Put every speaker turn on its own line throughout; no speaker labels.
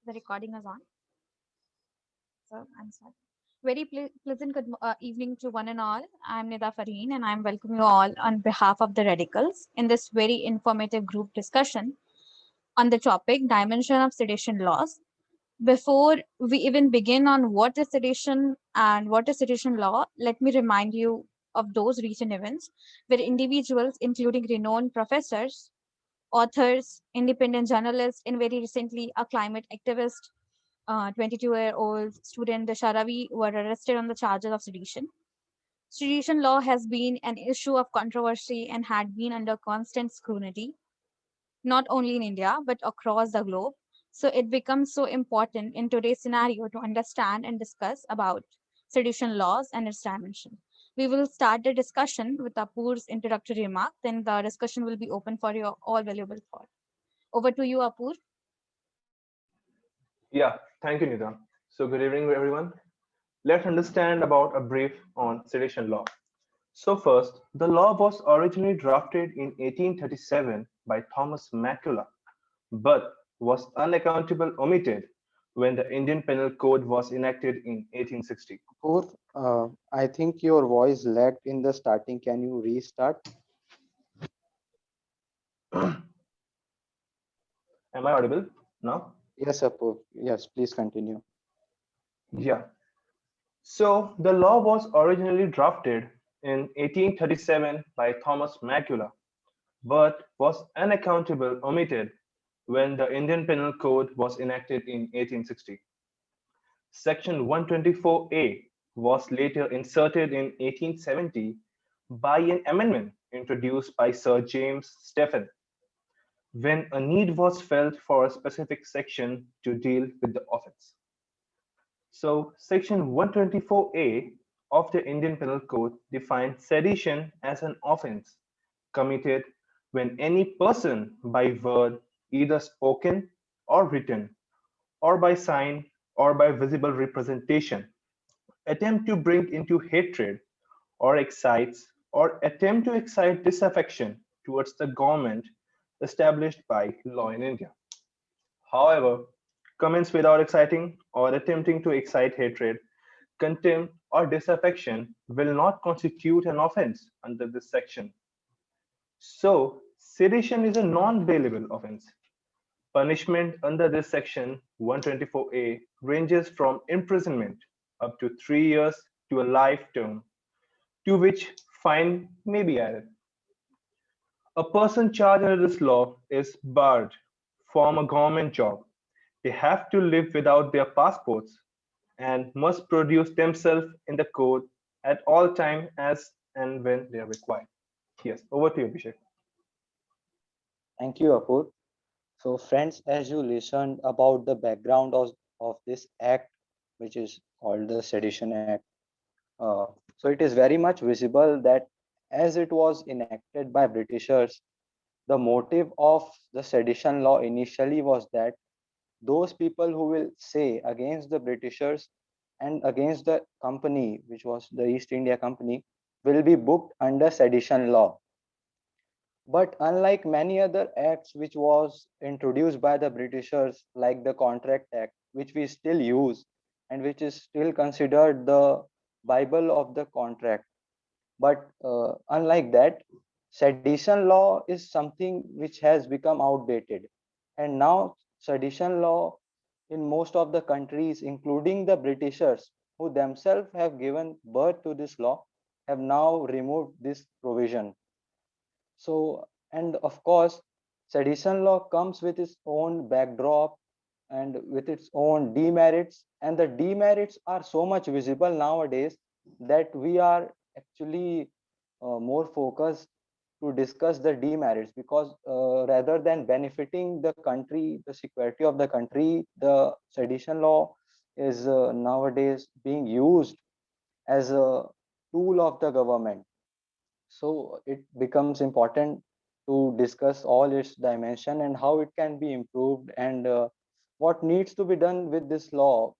The recording is on. So I'm sorry. Very pleasant evening to one and all. I'm Nida Fareen and I'm welcoming you all on behalf of the Radicals in this very informative group discussion on the topic dimension of sedition laws. Before we even begin on what is sedition and what is sedition law, let me remind you of those recent events where individuals, including renowned professors, authors, independent journalists, and very recently a climate activist, 22-year-old student Sharavi, were arrested on the charges of sedition. Sedition law has been an issue of controversy and had been under constant scrutiny, not only in India, but across the globe. So it becomes so important in today's scenario to understand and discuss about sedition laws and its dimension. We will start the discussion with Apur's introductory remark, then the discussion will be open for your all valuable thought. Over to you, Apur.
Yeah, thank you, Nida. So, good evening, everyone. Let's understand about a brief on sedition law. So, first, the law was originally drafted in 1837 by Thomas Macula, but was unaccountable omitted when the Indian Penal Code was enacted in 1860.
Fourth, I think your voice lagged in the starting. Can you restart?
Am I audible now?
Yes, Apur. Yes, please continue.
Yeah. So, the law was originally drafted in 1837 by Thomas Macula, but was unaccountable omitted when the Indian Penal Code was enacted in 1860. Section 124A was later inserted in 1870 by an amendment introduced by Sir James Stephen when a need was felt for a specific section to deal with the offense. So, Section 124A of the Indian Penal Code defines sedition as an offense committed when any person by word, either spoken or written, or by sign or by visible representation, attempt to bring into hatred or excites or attempt to excite disaffection towards the government established by law in India. However, comments without exciting or attempting to excite hatred, contempt, or disaffection will not constitute an offense under this section. So, sedition is a non-bailable offense. Punishment under this section 124A ranges from imprisonment up to 3 years to a life term, to which fine may be added. A person charged under this law is barred from a government job. They have to live without their passports and must produce themselves in the court at all time as and when they are required. Yes, over to you, Abhishek.
Thank you, Apur. So, friends, as you listened about the background of this act, which is called the Sedition Act, so it is very much visible that as it was enacted by Britishers, the motive of the sedition law initially was that those people who will say against the Britishers and against the company, which was the East India Company, will be booked under sedition law. But unlike many other acts which was introduced by the Britishers, like the Contract Act, which we still use and which is still considered the Bible of the contract. But unlike that, sedition law is something which has become outdated. And now sedition law in most of the countries, including the Britishers, who themselves have given birth to this law, have now removed this provision. So, and of course, sedition law comes with its own backdrop and with its own demerits. And the demerits are so much visible nowadays that we are actually more focused to discuss the demerits because rather than benefiting the country, the security of the country, the sedition law is nowadays being used as a tool of the government. So it becomes important to discuss all its dimension and how it can be improved and what needs to be done with this law.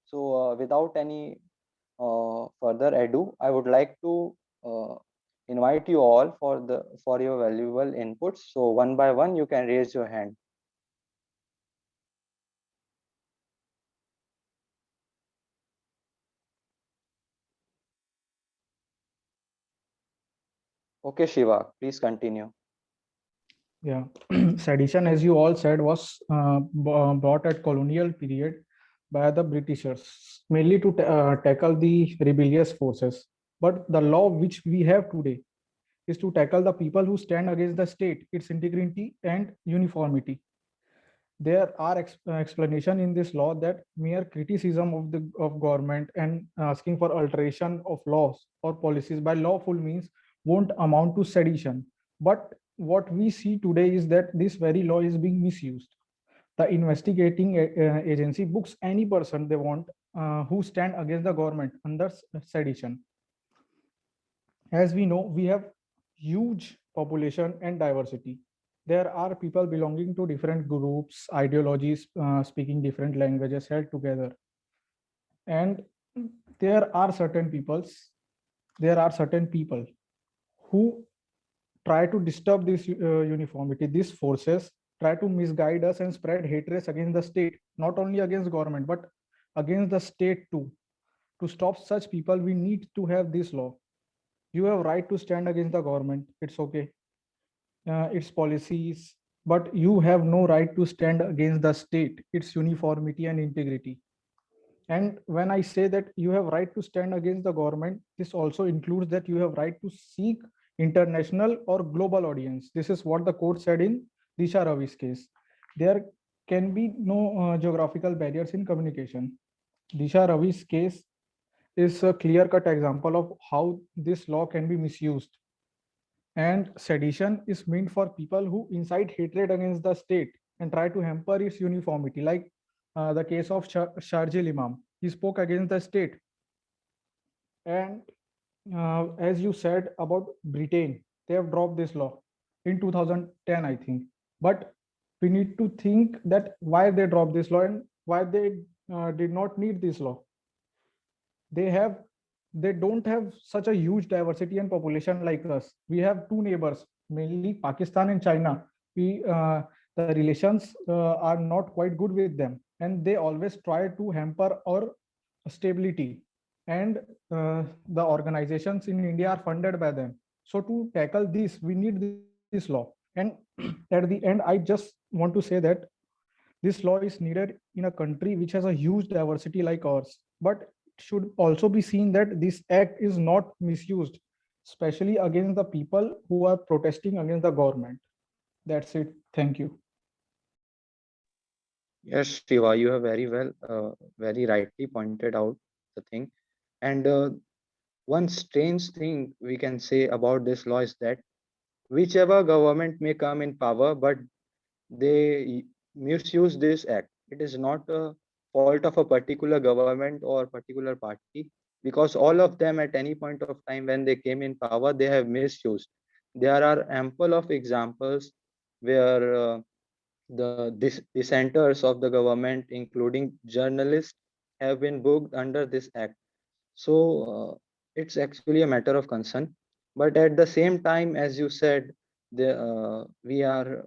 So without any further ado, I would like to invite you all for your valuable inputs. So one by one, you can raise your hand. Okay, Shiva, please continue.
Yeah, sedition, as you all said, was brought at colonial period by the Britishers, mainly to tackle the rebellious forces. But the law which we have today is to tackle the people who stand against the state, its integrity and uniformity. There are explanation in this law that mere criticism of the of government and asking for alteration of laws or policies by lawful means won't amount to sedition. But what we see today is that this very law is being misused. The investigating agency books any person they want who stand against the government under sedition. As we know, we have huge population and diversity. There are people belonging to different groups, ideologies, speaking different languages held together. And there are certain people who try to disturb this uniformity. These forces try to misguide us and spread hatred against the state, not only against government, but against the state too. To stop such people, we need to have this law. You have right to stand against the government. It's okay. Its policies, but you have no right to stand against the state, its uniformity and integrity. And when I say that you have right to stand against the government, this also includes that you have right to seek international or global audience. This is what the court said in Disha Ravi's case. There can be no geographical barriers in communication. Disha Ravi's case is a clear-cut example of how this law can be misused. And sedition is meant for people who incite hatred against the state and try to hamper its uniformity, like the case of Sharjil Imam. He spoke against the state. And as you said about Britain, they have dropped this law in 2010, I think. But we need to think that why they dropped this law and why they did not need this law. They don't have such a huge diversity and population like us. We have two neighbors, mainly Pakistan and China. The relations are not quite good with them, and they always try to hamper our stability. And the organizations in India are funded by them. So to tackle this, we need this law. And at the end, I just want to say that this law is needed in a country which has a huge diversity like ours. But it should also be seen that this act is not misused, especially against the people who are protesting against the government. That's it. Thank you.
Yes, Shiva, you have very rightly pointed out the thing. And one strange thing we can say about this law is that whichever government may come in power, but they misuse this act. It is not a fault of a particular government or particular party, because all of them at any point of time when they came in power, they have misused. There are ample of examples where the dissenters of the government, including journalists, have been booked under this act. So it's actually a matter of concern. But at the same time, as you said, we are,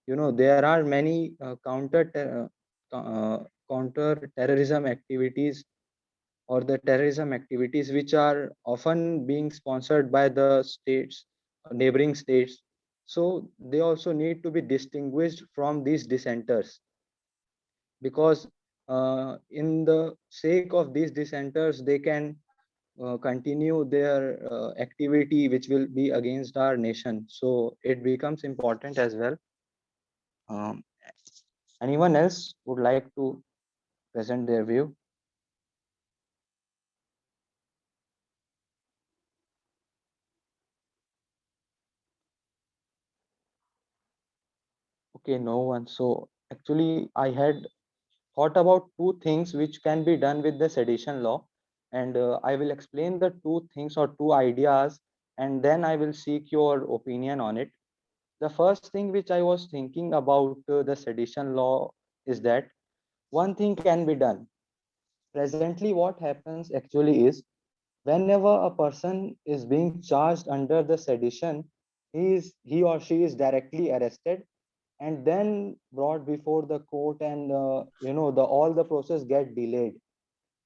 there are many counter terrorism activities, or the terrorism activities which are often being sponsored by the states, neighboring states. So they also need to be distinguished from these dissenters, because in the sake of these dissenters, they can continue their activity which will be against our nation. So it becomes important as well. um, Anyone else would like to present their view? Okay, no one. So actually, I had thought about two things which can be done with the sedition law, and I will explain the two things or two ideas, and then I will seek your opinion on it. The first thing which I was thinking about the sedition law is that one thing can be done. Presently, what happens actually is, whenever a person is being charged under the sedition, he or she is directly arrested and then brought before the court, and the all the process get delayed.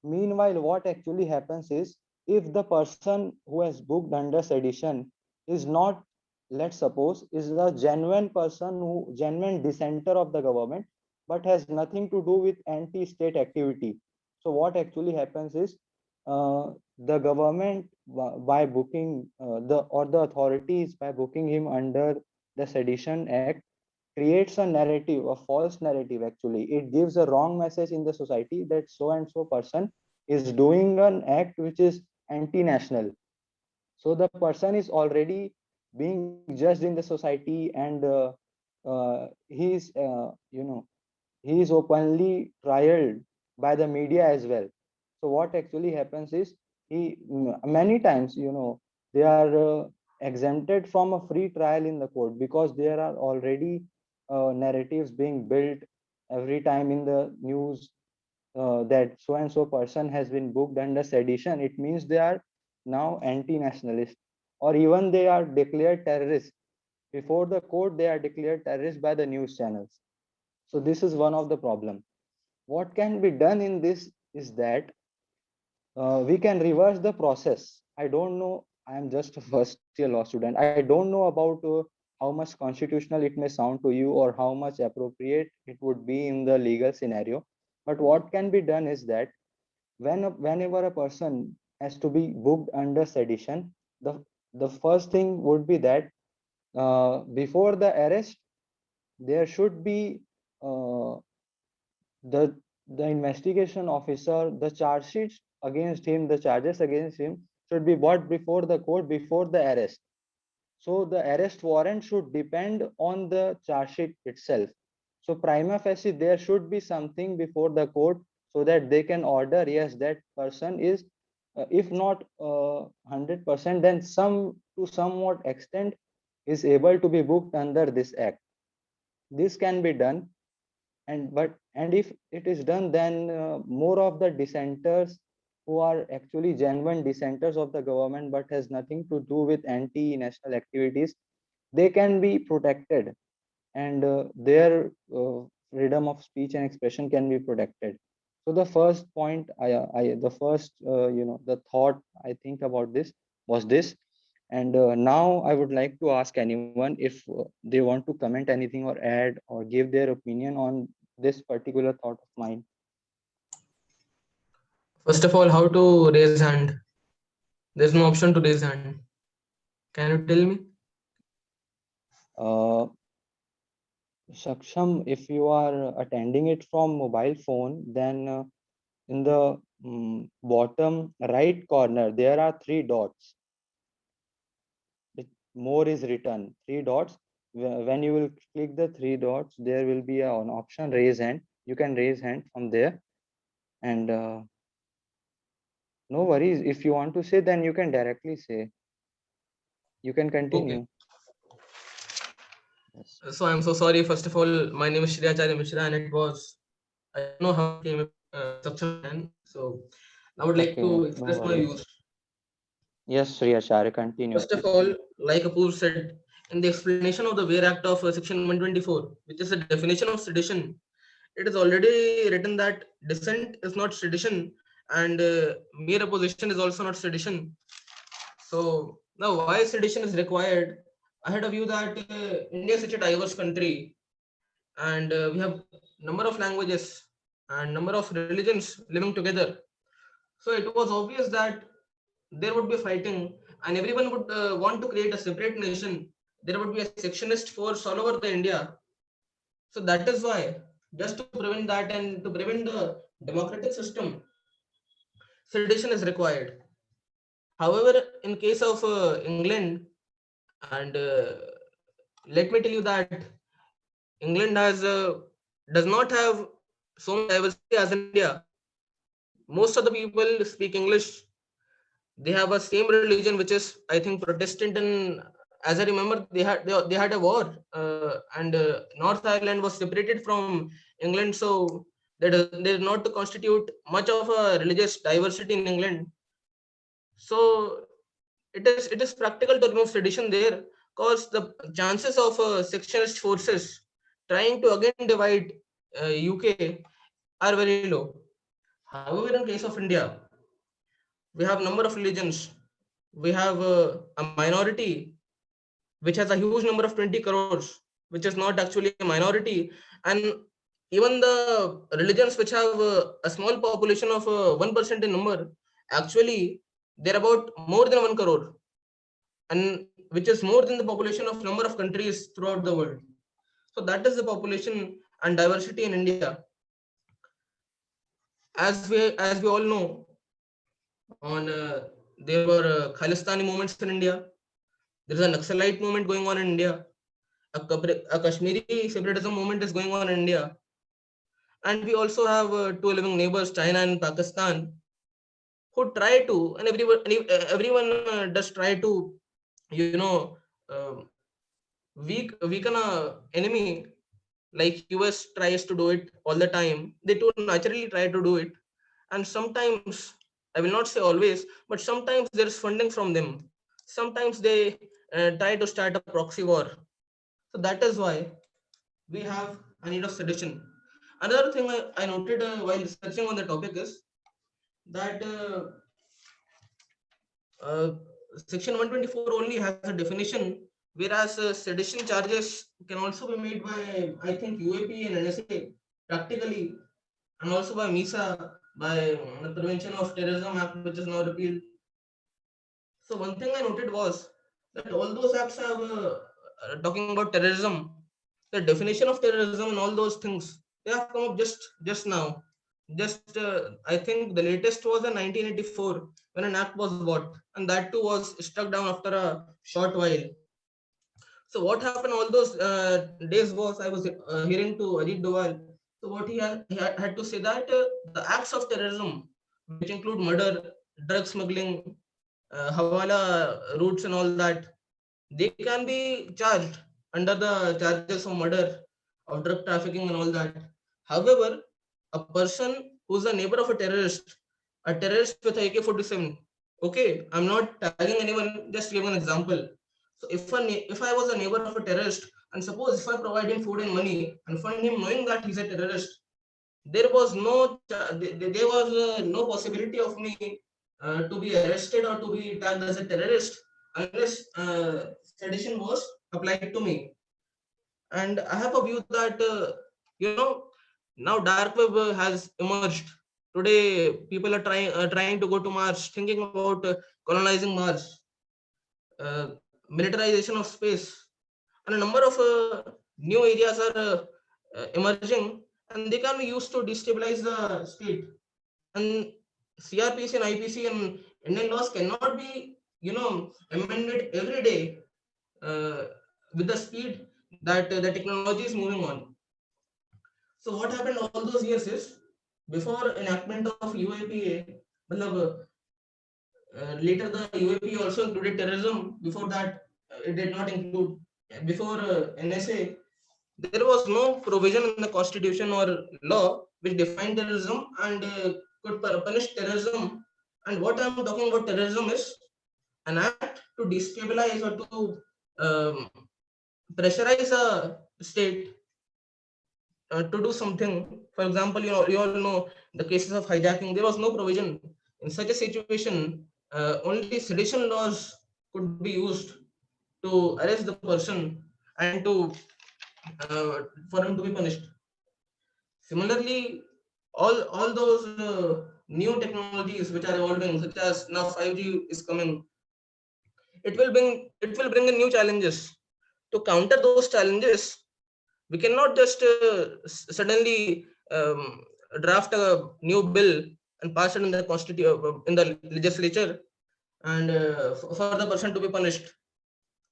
Meanwhile, what actually happens is, if the person who has booked under sedition is not, let's suppose, is a genuine person, who genuine dissenter of the government, but has nothing to do with anti-state activity. So what actually happens is, the government, by booking the authorities, by booking him under the Sedition Act, creates a narrative, a false narrative. Actually, it gives a wrong message in the society that so and so person is doing an act which is anti-national. So the person is already being judged in the society, and he is, he is openly trialed by the media as well. So what actually happens is, many times, they are exempted from a free trial in the court, because there are already narratives being built every time in the news, that so and so person has been booked under sedition. It means they are now anti-nationalist, or even they are declared terrorists. Before the court, they are declared terrorists by the news channels. So this is one of the problem. What can be done in this is that, we can reverse the process. I don't know, I am just a first year law student. I don't know about how much constitutional it may sound to you, or how much appropriate it would be in the legal scenario. But what can be done is that, whenever a person has to be booked under sedition, the first thing would be that, before the arrest, there should be, uh, the investigation officer, the charge sheets against him, the charges against him should be brought before the court before the arrest. So the arrest warrant should depend on the charge sheet itself. So prima facie, there should be something before the court, so that they can order, yes, that person is, if not 100%, then some to somewhat extent is able to be booked under this act. This can be done, and if it is done, then more of the dissenters, who are actually genuine dissenters of the government but has nothing to do with anti-national activities, they can be protected, and their freedom of speech and expression can be protected. So the first point, the first, the thought I think about this was this. And now I would like to ask anyone if they want to comment anything, or add, or give their opinion on this particular thought of mine.
First of all, how to raise hand? There's no option to raise hand. Can you tell me?
Uh, Saksham, if you are attending it from mobile phone, then in the bottom right corner, there are three dots. More is written, three dots. When you will click the three dots, there will be an option raise hand. You can raise hand from there, and no worries. If you want to say, then you can directly say. You can continue.
Okay.
Yes.
So I'm so sorry. First of all, my name is Shri Acharya Mishra, and it was, I don't know how it came Saksham. So I would like
Okay,
to
no
express my
worries.
views.
Yes, Sri Acharya, continue,
First of
please.
all, like Apoor said, in the explanation of the Ware Act of Section 124, which is a definition of sedition, it is already written that dissent is not sedition, and mere opposition is also not sedition. So now, why sedition is required? I had a view that India is such a diverse country, and we have number of languages and number of religions living together. So it was obvious that there would be fighting, and everyone would want to create a separate nation. There would be a sectionist force all over the India. So that is why, just to prevent that and to prevent the democratic system, sedition is required. However, in case of England, and let me tell you that England does not have so much diversity as in India. Most of the people speak English. They have a same religion, which is, I think, Protestant. And as I remember, they had a war, and North Ireland was separated from England, so they did not constitute much of a religious diversity in England. So it is practical to remove sedition there, because the chances of sectionist forces trying to again divide UK are very low. However, in case of India, we have number of religions, we have a minority which has a huge number of 20 crores, which is not actually a minority. And even the religions which have a small population of 1% in number, actually they're about more than 1 crore, and which is more than the population of number of countries throughout the world. So that is the population and diversity in India. As we all know, on there were Khalistani movements in India. There is a Naxalite movement going on in India. A Kashmiri separatism movement is going on in India. And we also have two living neighbors, China and Pakistan, who try to, and everyone does try to, you know, uh, weaken a enemy. Like US tries to do it all the time. They too naturally try to do it, and sometimes, I will not say always, but sometimes there is funding from them. Sometimes they try to start a proxy war. So that is why we have a need of sedition. Another thing I noted while researching on the topic is that uh, section 124 only has a definition, whereas sedition charges can also be made by, I think, UAP and NSA practically, and also by MISA, by the Prevention of Terrorism Act, which is now repealed. So one thing I noted was that all those acts have talking about terrorism, the definition of terrorism and all those things, they have come up just now. Just I think the latest was in 1984 when an act was bought, and that too was struck down after a short while. So what happened all those days was I was hearing to Ajit Doval. So what he had to say that the acts of terrorism, which include murder, drug smuggling, hawala routes and all that, they can be charged under the charges of murder, of drug trafficking and all that. However, a person who's a neighbor of a terrorist with a AK-47, okay, I'm not tagging anyone, just giving an example. So if I was a neighbor of a terrorist, and suppose if I provide him food and money and fund him knowing that he's a terrorist, there was there was no possibility of me to be arrested or to be tagged as a terrorist unless sedition was applied to me. And I have a view that now dark web has emerged. Today people are trying to go to Mars, thinking about colonizing Mars, uh, militarization of space, and a number of new areas are emerging, and they can be used to destabilize the state. And CRPC and IPC and Indian laws cannot be, amended every day uh, with the speed that the technology is moving on. So what happened all those years is, before enactment of UAPA, matlab, later the UAP also included terrorism. Before that, it did not include. Before NSA, there was no provision in the constitution or law which defined terrorism and could punish terrorism. And what I'm talking about terrorism is an act to destabilize or to um, pressurize a state to do something. For example, you all know the cases of hijacking. There was no provision in such a situation. Only sedition laws could be used to arrest the person and to for him to be punished. Similarly, all those new technologies which are evolving, such as now 5G is coming, it will bring in new challenges. To counter those challenges, we cannot just suddenly draft a new bill and pass it in the in the legislature and for the person to be punished.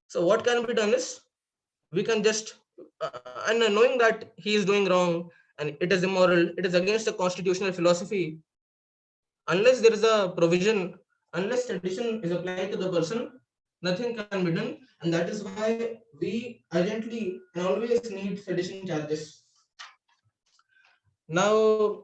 So what can be done is, we can just and knowing that he is doing wrong and it is immoral, it is against the constitutional philosophy, unless there is a provision, unless sedition is applied to the person, nothing can be done. And that is why we urgently and always need sedition charges. Now,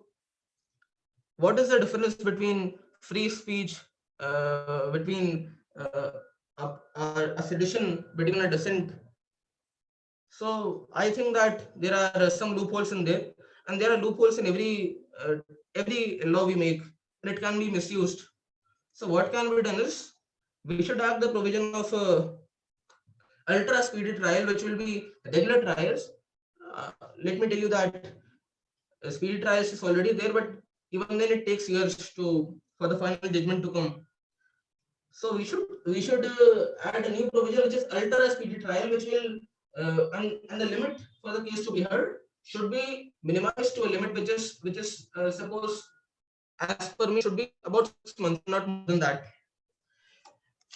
what is the difference between free speech, between a sedition, between a dissent? So I think that there are some loopholes in there, and there are loopholes in every law we make, and it can be misused. So what can be done is, we should have the provision of ultra speedy trial, which will be regular trials. Let me tell you that speedy trials is already there, but even then it takes years for the final judgment to come. So we should add a new provision which is ultra speedy trial, which will and the limit for the case to be heard should be minimized to a limit which is suppose as per me should be about 6 months, not more than that.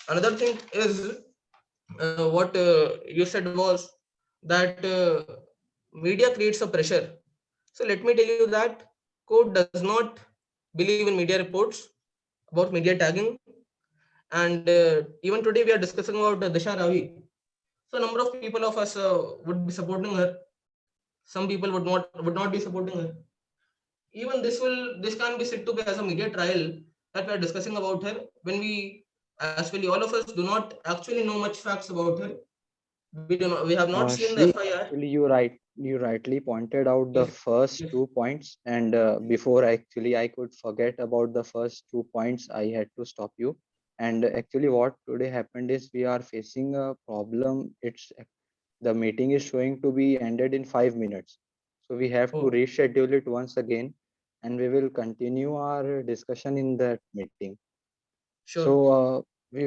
Another thing is what you said was that media creates a pressure. So let me tell you that court does not believe in media reports about media tagging. And even today we are discussing about Disha Ravi. So a number of people of us would be supporting her. Some people would not be supporting her. Even this can be said to be as a media trial that we are discussing about her when we actually all of us do not actually know much facts about her. We have not seen the
Shri,
FIR.
actually, you rightly pointed out the
Yes,
first
yes.
2 points, and before actually I could forget about the first 2 points, I had to stop you. And actually, what today happened is we are facing a problem. The meeting is showing to be ended in 5 minutes, so we have to
Oh,
reschedule it once again, and we will continue our discussion in that meeting. So
sure.
we